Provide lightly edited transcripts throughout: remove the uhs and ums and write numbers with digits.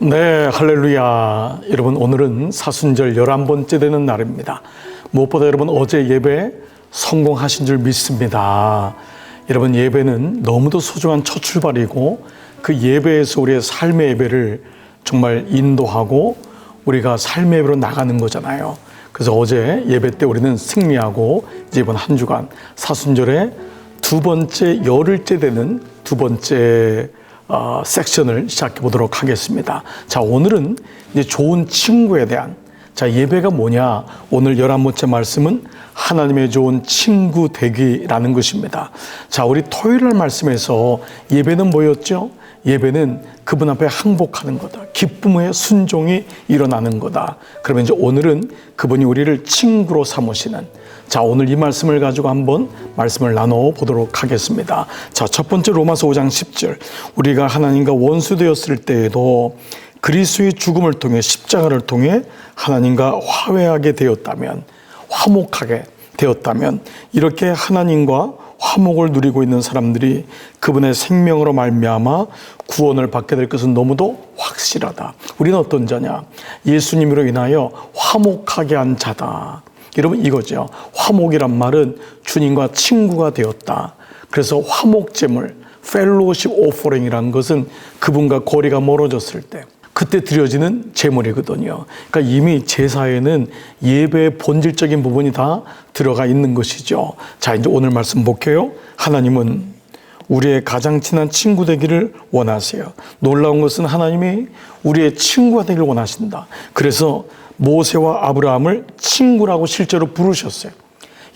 네, 할렐루야. 여러분, 오늘은 사순절 11번째 되는 날입니다. 무엇보다 여러분 어제 예배 성공하신 줄 믿습니다. 여러분, 예배는 너무도 소중한 첫 출발이고 그 예배에서 우리의 삶의 예배를 정말 인도하고 우리가 삶의 예배로 나가는 거잖아요. 그래서 어제 예배 때 우리는 승리하고 이제 이번 한 주간 사순절에 두 번째 열흘째 되는 두 번째 섹션을 시작해 보도록 하겠습니다. 자, 오늘은 이제 좋은 친구에 대한, 자, 예배가 뭐냐? 오늘 11번째 말씀은 하나님의 좋은 친구 되기라는 것입니다. 자, 우리 토요일 날 말씀에서 예배는 뭐였죠? 예배는 그분 앞에 항복하는 거다. 기쁨의 순종이 일어나는 거다. 그러면 이제 오늘은 그분이 우리를 친구로 삼으시는, 자, 오늘 이 말씀을 가지고 한번 말씀을 나눠보도록 하겠습니다. 자, 첫 번째 로마서 5장 10절. 우리가 하나님과 원수되었을 때에도 그리스도의 죽음을 통해 십자가를 통해 하나님과 화해하게 되었다면, 화목하게 되었다면, 이렇게 하나님과 화목을 누리고 있는 사람들이 그분의 생명으로 말미암아 구원을 받게 될 것은 너무도 확실하다. 우리는 어떤 자냐? 예수님으로 인하여 화목하게 한 자다. 여러분, 이거죠. 화목이란 말은 주님과 친구가 되었다. 그래서 화목제물, 펠로우십 오퍼링이라는 것은 그분과 거리가 멀어졌을 때 그때 드려지는 제물이거든요. 그러니까 이미 제사에는 예배의 본질적인 부분이 다 들어가 있는 것이죠. 자, 이제 오늘 말씀 볼게요. 하나님은 우리의 가장 친한 친구 되기를 원하세요. 놀라운 것은 하나님이 우리의 친구가 되기를 원하신다. 그래서 모세와 아브라함을 친구라고 실제로 부르셨어요.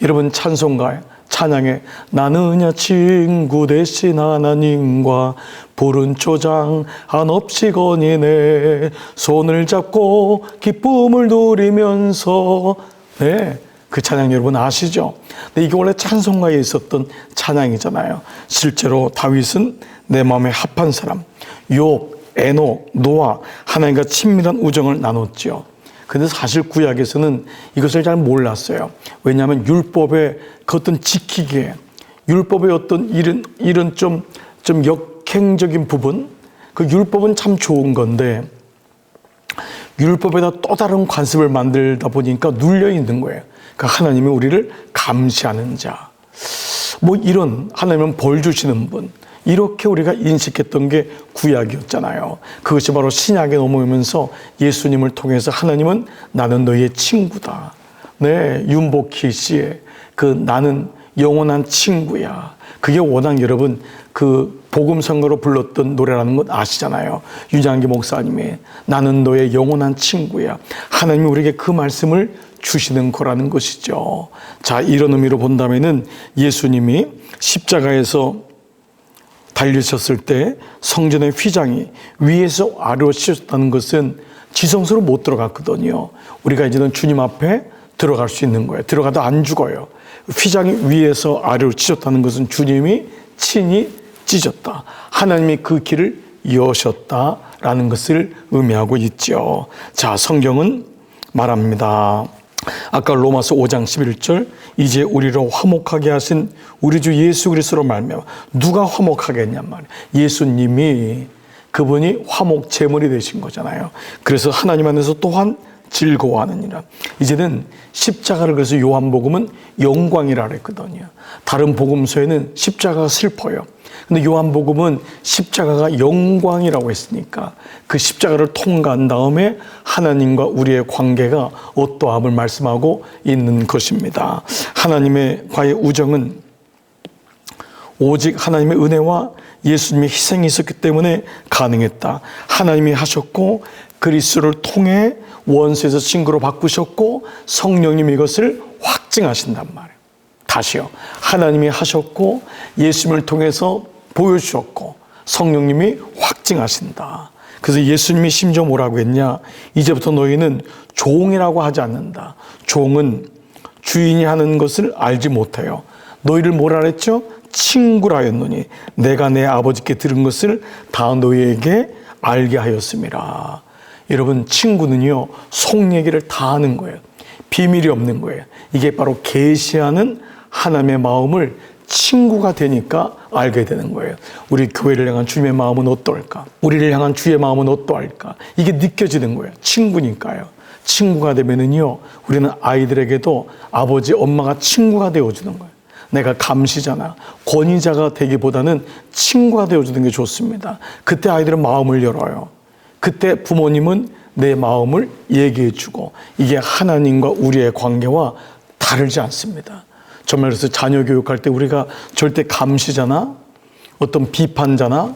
여러분, 찬송가에, 찬양에 나는야 친구 대신 하나님과 푸른 초장 한없이 거니네 손을 잡고 기쁨을 누리면서, 네, 그 찬양 여러분 아시죠? 근데 이게 원래 찬송가에 있었던 찬양이잖아요. 실제로 다윗은 내 마음에 합한 사람, 욥, 에녹, 노아, 하나님과 친밀한 우정을 나눴죠. 근데 사실 구약에서는 이것을 잘 몰랐어요. 왜냐하면 율법의 그 어떤 지키기에, 율법의 어떤 이런 좀 역행적인 부분, 그 율법은 참 좋은 건데 율법에다 또 다른 관습을 만들다 보니까 눌려 있는 거예요. 그러니까 하나님이 우리를 감시하는 자, 뭐 이런, 하나님은 벌 주시는 분, 이렇게 우리가 인식했던 게 구약이었잖아요. 그것이 바로 신약에 넘어오면서 예수님을 통해서 하나님은 나는 너의 친구다. 네, 윤복희 씨의 그 나는 영원한 친구야. 그게 워낙 여러분 그 복음성가로 불렀던 노래라는 것 아시잖아요. 유장기 목사님이 나는 너의 영원한 친구야. 하나님이 우리에게 그 말씀을 주시는 거라는 것이죠. 자, 이런 의미로 본다면은 예수님이 십자가에서 달리셨을 때 성전의 휘장이 위에서 아래로 씌워졌다는 것은 지성소로 못 들어갔거든요. 우리가 이제는 주님 앞에 들어갈 수 있는 거예요. 들어가도 안 죽어요. 휘장이 위에서 아래로 찢었다는 것은 주님이 친히 찢었다. 하나님이 그 길을 여셨다라는 것을 의미하고 있죠. 자, 성경은 말합니다. 아까 로마서 5장 11절, 이제 우리로 화목하게 하신 우리 주 예수 그리스도로 말미암아. 누가 화목하게 했냔 말이에요. 예수님이, 그분이 화목 제물이 되신 거잖아요. 그래서 하나님 안에서 또한 즐거워하느니라. 이제는 십자가를, 그래서 요한복음은 영광이라 그랬거든요. 다른 복음서에는 십자가가 슬퍼요. 근데 요한복음은 십자가가 영광이라고 했으니까 그 십자가를 통과한 다음에 하나님과 우리의 관계가 어떠함을 말씀하고 있는 것입니다. 하나님의 과의 우정은 오직 하나님의 은혜와 예수님의 희생이 있었기 때문에 가능했다. 하나님이 하셨고 그리스도를 통해 원수에서 친구로 바꾸셨고 성령님이 이것을 확증하신단 말이에요. 다시요. 하나님이 하셨고 예수님을 통해서 보여주셨고 성령님이 확증하신다. 그래서 예수님이 심지어 뭐라고 했냐? 이제부터 너희는 종이라고 하지 않는다. 종은 주인이 하는 것을 알지 못해요. 너희를 뭐라 그랬죠? 친구라 했노니 내가 내 아버지께 들은 것을 다 너희에게 알게 하였음이라. 여러분, 친구는요 속 얘기를 다 하는 거예요. 비밀이 없는 거예요. 이게 바로 계시하는 하나님의 마음을 친구가 되니까 알게 되는 거예요. 우리 교회를 향한 주님의 마음은 어떨까? 우리를 향한 주의 마음은 어떠할까? 이게 느껴지는 거예요. 친구니까요. 친구가 되면은요, 우리는 아이들에게도 아버지, 엄마가 친구가 되어주는 거예요. 내가 감시자나 권위자가 되기보다는 친구가 되어주는 게 좋습니다. 그때 아이들은 마음을 열어요. 그때 부모님은 내 마음을 얘기해주고, 이게 하나님과 우리의 관계와 다르지 않습니다. 정말 그래서 자녀 교육할 때 우리가 절대 감시자나 어떤 비판자나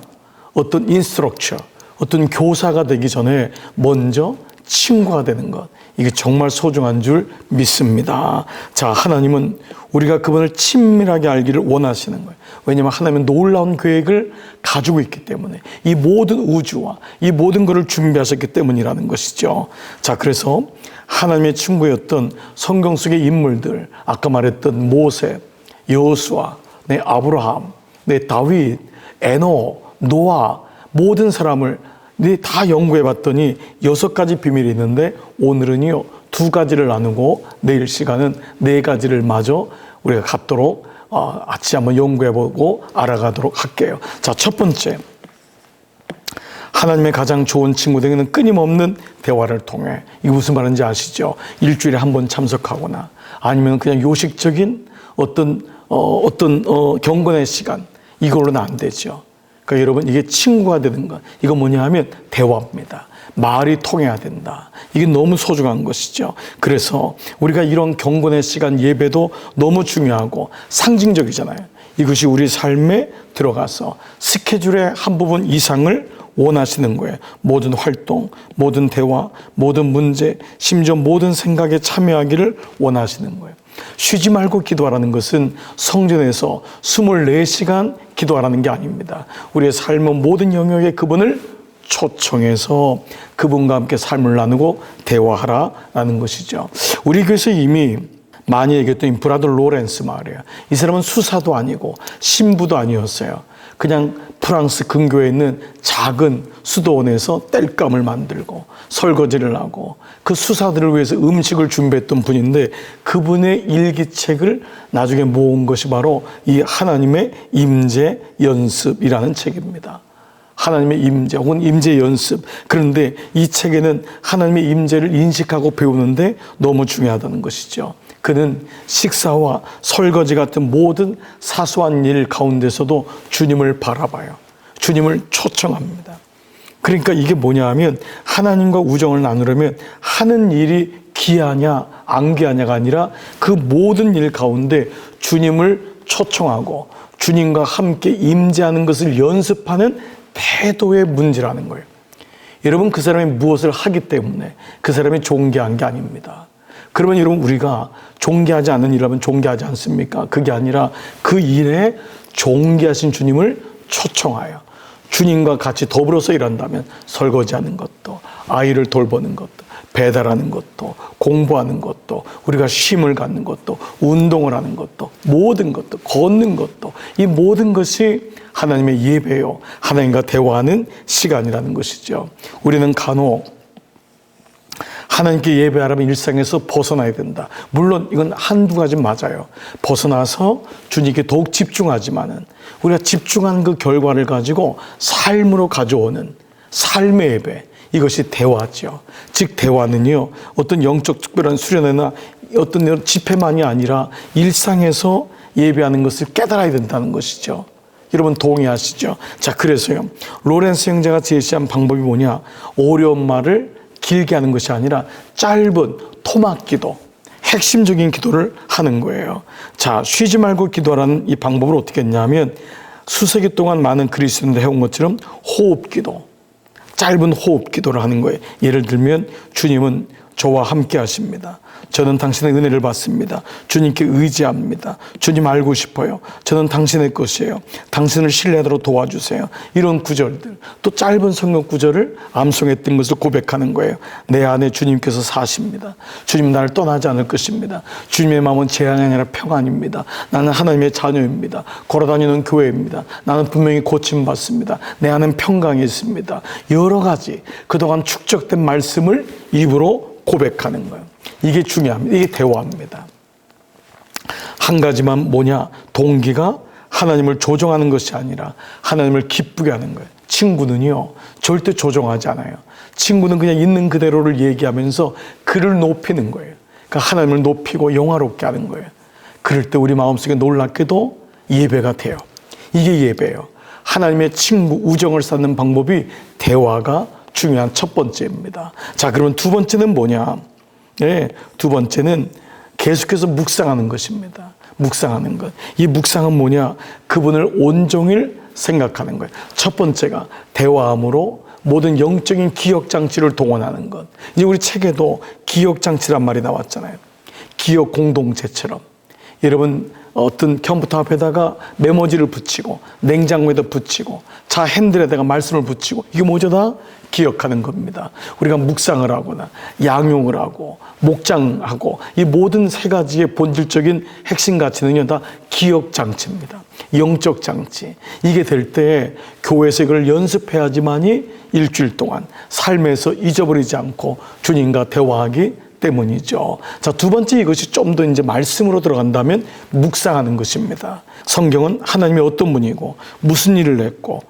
어떤 인스트럭처, 어떤 교사가 되기 전에 먼저 친구가 되는 것, 이게 정말 소중한 줄 믿습니다. 자, 하나님은 우리가 그분을 친밀하게 알기를 원하시는 거예요. 왜냐하면 하나님은 놀라운 계획을 가지고 있기 때문에, 이 모든 우주와 이 모든 것을 준비하셨기 때문이라는 것이죠. 자, 그래서 하나님의 친구였던 성경 속의 인물들, 아까 말했던 모세, 여호수아, 아브라함, 다윗, 에노, 노아, 모든 사람을 다 연구해 봤더니 6가지 비밀이 있는데, 오늘은요 2가지를 나누고 내일 시간은 4가지를 마저 우리가 갖도록 같이 한번 연구해 보고 알아가도록 할게요. 자, 첫 번째, 하나님의 가장 좋은 친구들에게는 끊임없는 대화를 통해, 이게 무슨 말인지 아시죠? 일주일에 한 번 참석하거나 아니면 그냥 요식적인 어떤 경건의 시간, 이걸로는 안 되죠. 그러니까 여러분, 이게 친구가 되는 것, 이거 뭐냐 하면 대화입니다. 말이 통해야 된다. 이게 너무 소중한 것이죠. 그래서 우리가 이런 경건의 시간, 예배도 너무 중요하고 상징적이잖아요. 이것이 우리 삶에 들어가서 스케줄의 한 부분 이상을 원하시는 거예요. 모든 활동, 모든 대화, 모든 문제, 심지어 모든 생각에 참여하기를 원하시는 거예요. 쉬지 말고 기도하라는 것은 성전에서 24시간 기도하라는 게 아닙니다. 우리의 삶의 모든 영역에 그분을 초청해서 그분과 함께 삶을 나누고 대화하라라는 것이죠. 우리 교회에서 이미 많이 얘기했던 브라더 로렌스 말이에요. 이 사람은 수사도 아니고 신부도 아니었어요. 그냥 프랑스 근교에 있는 작은 수도원에서 땔감을 만들고 설거지를 하고 그 수사들을 위해서 음식을 준비했던 분인데, 그분의 일기책을 나중에 모은 것이 바로 이 하나님의 임재 연습이라는 책입니다. 하나님의 임재 혹은 임재 연습. 그런데 이 책에는 하나님의 임재를 인식하고 배우는데 너무 중요하다는 것이죠. 그는 식사와 설거지 같은 모든 사소한 일 가운데서도 주님을 바라봐요. 주님을 초청합니다. 그러니까 이게 뭐냐 하면, 하나님과 우정을 나누려면 하는 일이 귀하냐 안 귀하냐가 아니라 그 모든 일 가운데 주님을 초청하고 주님과 함께 임재하는 것을 연습하는 태도의 문제라는 거예요. 여러분, 그 사람이 무엇을 하기 때문에 그 사람이 존귀한 게 아닙니다. 그러면 여러분, 우리가 존귀하지 않는 일을 하면 존귀하지 않습니까? 그게 아니라 그 일에 존귀하신 주님을 초청하여 주님과 같이 더불어서 일한다면, 설거지하는 것도, 아이를 돌보는 것도, 배달하는 것도, 공부하는 것도, 우리가 쉼을 갖는 것도, 운동을 하는 것도, 모든 것도, 걷는 것도, 이 모든 것이 하나님의 예배요, 하나님과 대화하는 시간이라는 것이죠. 우리는 간혹 하나님께 예배하려면 일상에서 벗어나야 된다. 물론 이건 한두 가지 맞아요. 벗어나서 주님께 더욱 집중하지만은, 우리가 집중한 그 결과를 가지고 삶으로 가져오는 삶의 예배, 이것이 대화죠. 즉, 대화는요, 어떤 영적 특별한 수련회나 어떤 집회만이 아니라 일상에서 예배하는 것을 깨달아야 된다는 것이죠. 여러분 동의하시죠? 자, 그래서요, 로렌스 형제가 제시한 방법이 뭐냐? 어려운 말을 길게 하는 것이 아니라 짧은 토막 기도, 핵심적인 기도를 하는 거예요. 자, 쉬지 말고 기도하라는 이 방법을 어떻게 했냐면, 수세기 동안 많은 그리스도인들 해온 것처럼 호흡 기도, 짧은 호흡 기도를 하는 거예요. 예를 들면, 주님은 저와 함께 하십니다. 저는 당신의 은혜를 받습니다. 주님께 의지합니다. 주님 알고 싶어요. 저는 당신의 것이에요. 당신을 신뢰하도록 도와주세요. 이런 구절들, 또 짧은 성경 구절을 암송했던 것을 고백하는 거예요. 내 안에 주님께서 사십니다. 주님 나를 떠나지 않을 것입니다. 주님의 마음은 재앙이 아니라 평안입니다. 나는 하나님의 자녀입니다. 걸어다니는 교회입니다. 나는 분명히 고침받습니다. 내 안은 평강이 있습니다. 여러 가지 그동안 축적된 말씀을 입으로 고백하는 거예요. 이게 중요합니다. 이게 대화입니다. 한 가지만 뭐냐? 동기가 하나님을 조종하는 것이 아니라 하나님을 기쁘게 하는 거예요. 친구는요, 절대 조종하지 않아요. 친구는 그냥 있는 그대로를 얘기하면서 그를 높이는 거예요. 그러니까 하나님을 높이고 영화롭게 하는 거예요. 그럴 때 우리 마음속에 놀랍게도 예배가 돼요. 이게 예배예요. 하나님의 친구, 우정을 쌓는 방법이 대화가 중요한 첫 번째입니다. 자, 그러면 두 번째는 뭐냐? 네, 두 번째는 계속해서 묵상하는 것입니다. 묵상하는 것. 이 묵상은 뭐냐? 그분을 온종일 생각하는 거예요. 첫 번째가 대화함으로 모든 영적인 기억장치를 동원하는 것. 이제 우리 책에도 기억장치란 말이 나왔잖아요. 기억 공동체처럼. 여러분, 어떤 컴퓨터 앞에다가 메모지를 붙이고 냉장고에다 붙이고 차 핸들에다가 말씀을 붙이고 이게 뭐죠? 다 기억하는 겁니다. 우리가 묵상을 하거나 양용을 하고 목장하고 이 모든 세 가지의 본질적인 핵심 가치는요, 다 기억 장치입니다. 영적 장치. 이게 될 때 교회에서 이걸 연습해야지만이 일주일 동안 삶에서 잊어버리지 않고 주님과 대화하기 때문이죠. 자, 두 번째, 이것이 좀 더 이제 말씀으로 들어간다면 묵상하는 것입니다. 성경은 하나님이 어떤 분이고 무슨 일을 했고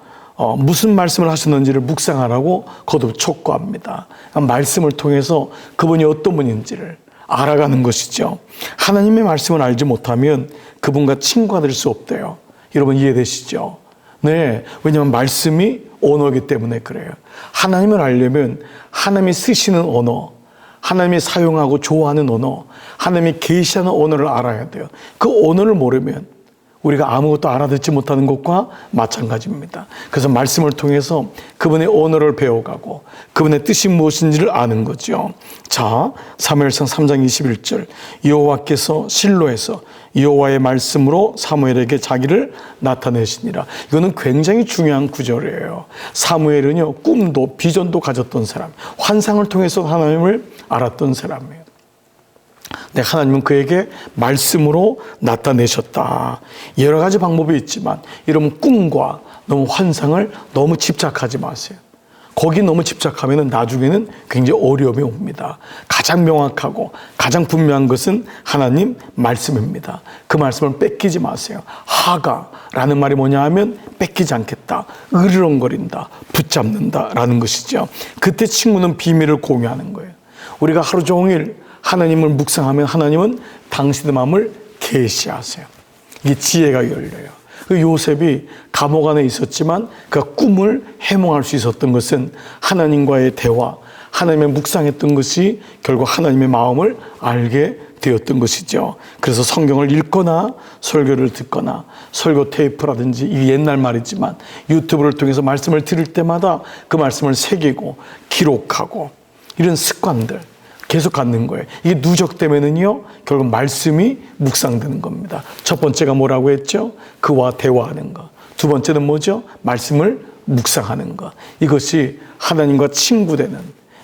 무슨 말씀을 하셨는지를 묵상하라고 거듭 촉구합니다. 말씀을 통해서 그분이 어떤 분인지를 알아가는 것이죠. 하나님의 말씀을 알지 못하면 그분과 친구가 될 수 없대요. 여러분 이해되시죠? 네, 왜냐하면 말씀이 언어이기 때문에 그래요. 하나님을 알려면 하나님이 쓰시는 언어, 하나님이 사용하고 좋아하는 언어, 하나님이 계시하는 언어를 알아야 돼요. 그 언어를 모르면 우리가 아무것도 알아듣지 못하는 것과 마찬가지입니다. 그래서 말씀을 통해서 그분의 언어를 배워가고 그분의 뜻이 무엇인지를 아는 거죠. 자, 사무엘상 3장 21절, 여호와께서 실로에서 여호와의 말씀으로 사무엘에게 자기를 나타내시니라. 이거는 굉장히 중요한 구절이에요. 사무엘은요, 꿈도 비전도 가졌던 사람, 환상을 통해서 하나님을 알았던 사람이에요. 네, 하나님은 그에게 말씀으로 나타내셨다. 여러 가지 방법이 있지만 여러분, 꿈과 너무 환상을 너무 집착하지 마세요. 거기 너무 집착하면 나중에는 굉장히 어려움이 옵니다. 가장 명확하고 가장 분명한 것은 하나님 말씀입니다. 그 말씀을 뺏기지 마세요. 하가라는 말이 뭐냐 하면 뺏기지 않겠다, 으르렁거린다, 붙잡는다라는 것이죠. 그때 친구는 비밀을 공유하는 거예요. 우리가 하루 종일 하나님을 묵상하면 하나님은 당신의 마음을 계시하세요. 이게 지혜가 열려요. 그 요셉이 감옥 안에 있었지만 그 꿈을 해몽할 수 있었던 것은 하나님과의 대화, 하나님의 묵상했던 것이 결국 하나님의 마음을 알게 되었던 것이죠. 그래서 성경을 읽거나 설교를 듣거나 설교 테이프라든지, 이 옛날 말이지만 유튜브를 통해서 말씀을 들을 때마다 그 말씀을 새기고 기록하고 이런 습관들 계속 갖는 거예요. 이게 누적되면은요, 결국 말씀이 묵상되는 겁니다. 첫 번째가 뭐라고 했죠? 그와 대화하는 것. 두 번째는 뭐죠? 말씀을 묵상하는 것. 이것이 하나님과 친구되는,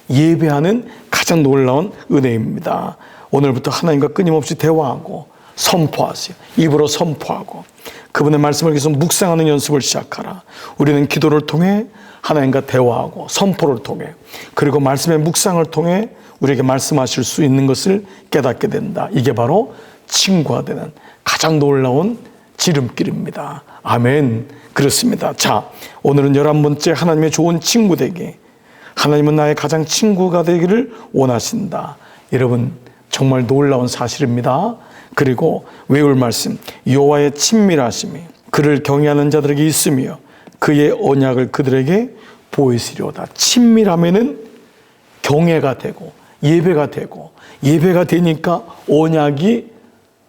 예배하는 가장 놀라운 은혜입니다. 오늘부터 하나님과 끊임없이 대화하고 선포하세요. 입으로 선포하고 그분의 말씀을 계속 묵상하는 연습을 시작하라. 우리는 기도를 통해 하나님과 대화하고 선포를 통해, 그리고 말씀의 묵상을 통해 우리에게 말씀하실 수 있는 것을 깨닫게 된다. 이게 바로 친구가 되는 가장 놀라운 지름길입니다. 아멘. 그렇습니다. 자, 오늘은 11번째, 하나님의 좋은 친구 되기. 하나님은 나의 가장 친구가 되기를 원하신다. 여러분, 정말 놀라운 사실입니다. 그리고 외울 말씀, 여호와의 친밀하심이 그를 경외하는 자들에게 있으며 그의 언약을 그들에게 보이시려다. 친밀하면은 경외가 되고 예배가 되고, 예배가 되니까 언약이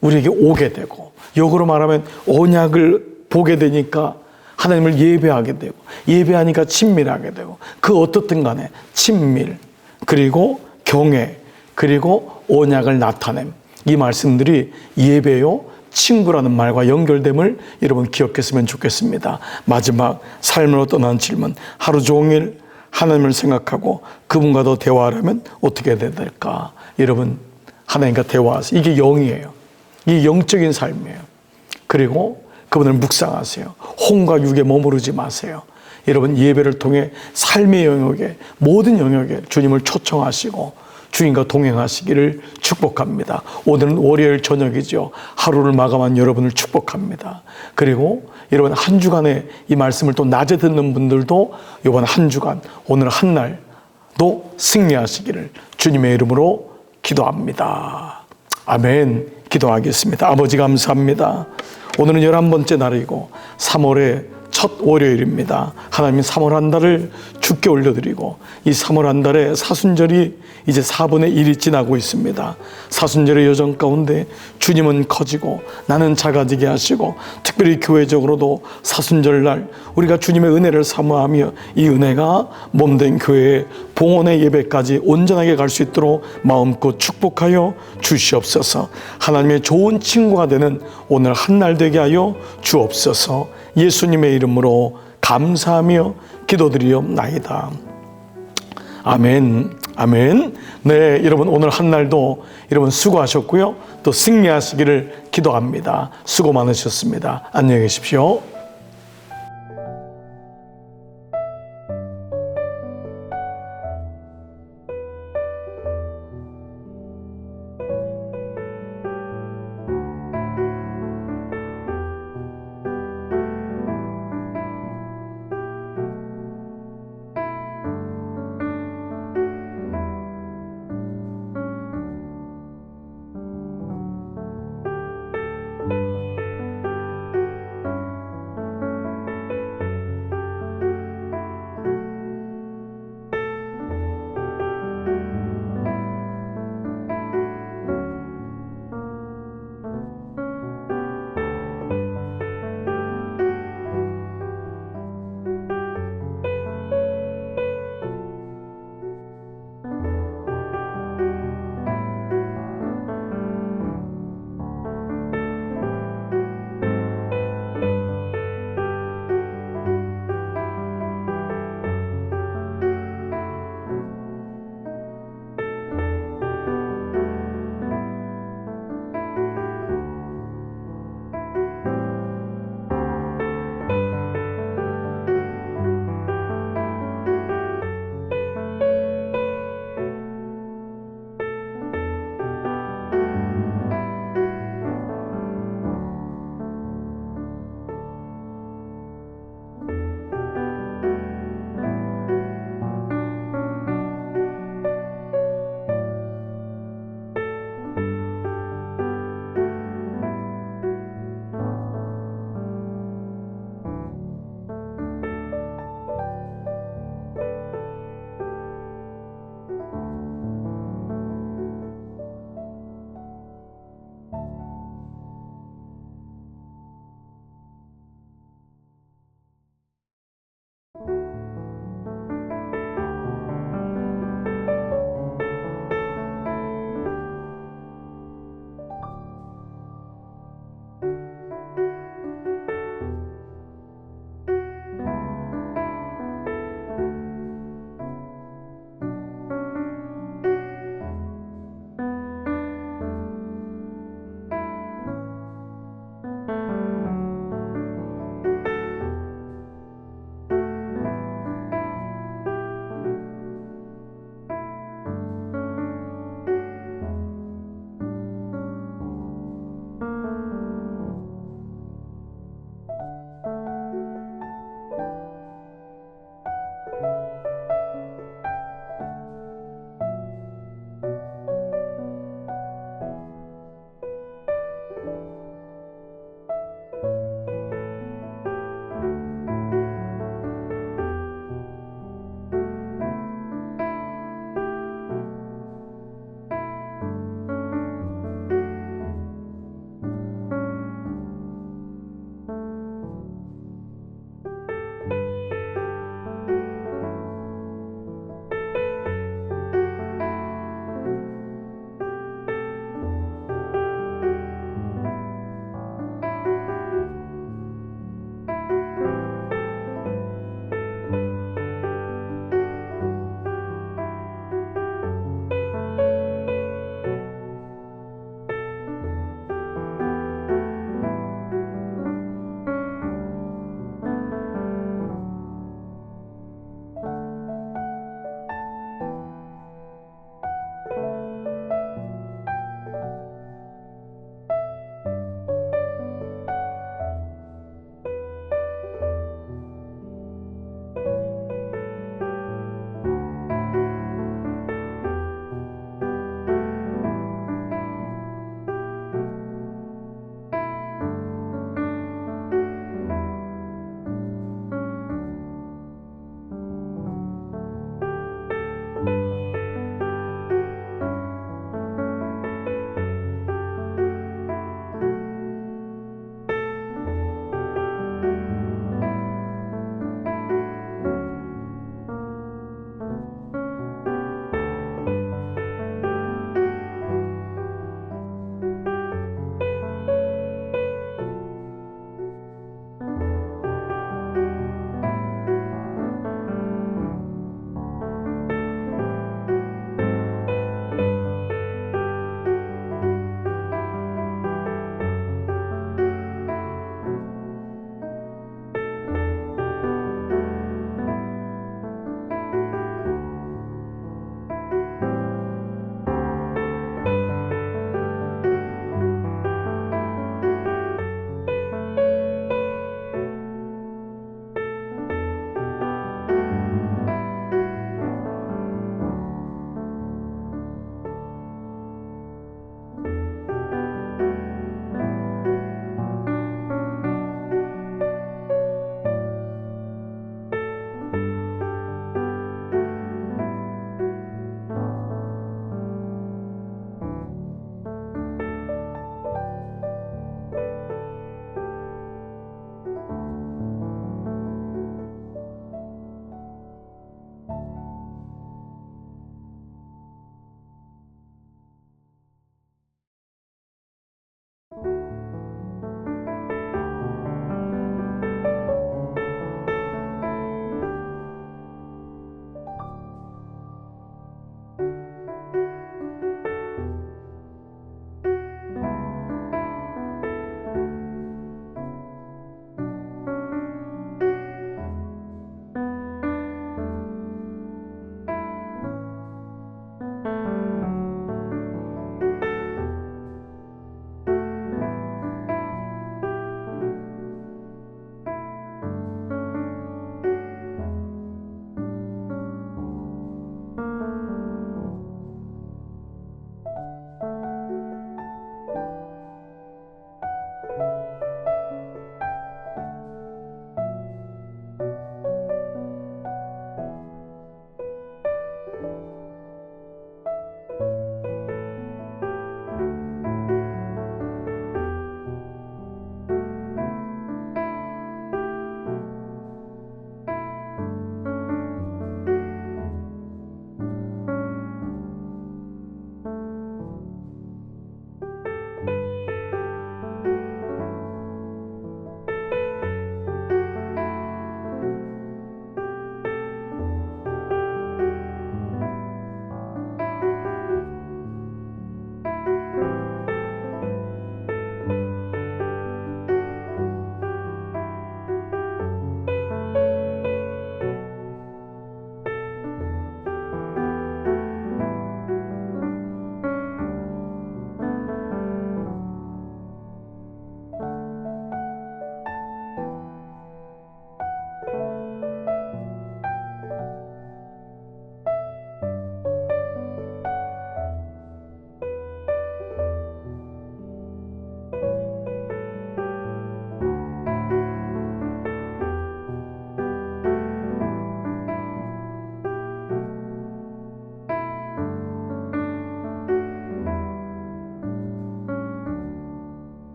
우리에게 오게 되고, 역으로 말하면 언약을 보게 되니까 하나님을 예배하게 되고, 예배하니까 친밀하게 되고, 그 어떻든 간에 친밀, 그리고 경외, 그리고 언약을 나타냄, 이 말씀들이 예배요 친구라는 말과 연결됨을 여러분 기억했으면 좋겠습니다. 마지막, 삶으로 떠난 질문. 하루 종일 하나님을 생각하고 그분과도 대화하려면 어떻게 해야 될까? 여러분, 하나님과 대화하세요. 이게 영이에요. 이게 영적인 삶이에요. 그리고 그분을 묵상하세요. 혼과 육에 머무르지 마세요. 여러분, 예배를 통해 삶의 영역에, 모든 영역에 주님을 초청하시고 주님과 동행하시기를 축복합니다. 오늘은 월요일 저녁이죠. 하루를 마감한 여러분을 축복합니다. 그리고 여러분 한 주간에 이 말씀을 또 낮에 듣는 분들도 이번 한 주간 오늘 한 날도 승리하시기를 주님의 이름으로 기도합니다. 아멘. 기도하겠습니다. 아버지 감사합니다. 오늘은 11번째 날이고 3월의 첫 월요일입니다. 하나님 3월 한 달을 주께 올려드리고 이 3월 한 달에 사순절이 이제 4분의 1이 지나고 있습니다. 사순절의 여정 가운데 주님은 커지고 나는 작아지게 하시고 특별히 교회적으로도 사순절날 우리가 주님의 은혜를 사모하며 이 은혜가 몸된 교회의 봉헌의 예배까지 온전하게 갈 수 있도록 마음껏 축복하여 주시옵소서. 하나님의 좋은 친구가 되는 오늘 한 날 되게 하여 주옵소서. 예수님의 이름으로 감사하며 기도드리옵나이다. 아멘. 아멘. 네, 여러분 오늘 한 날도 여러분 수고하셨고요. 또 승리하시기를 기도합니다. 수고 많으셨습니다. 안녕히 계십시오.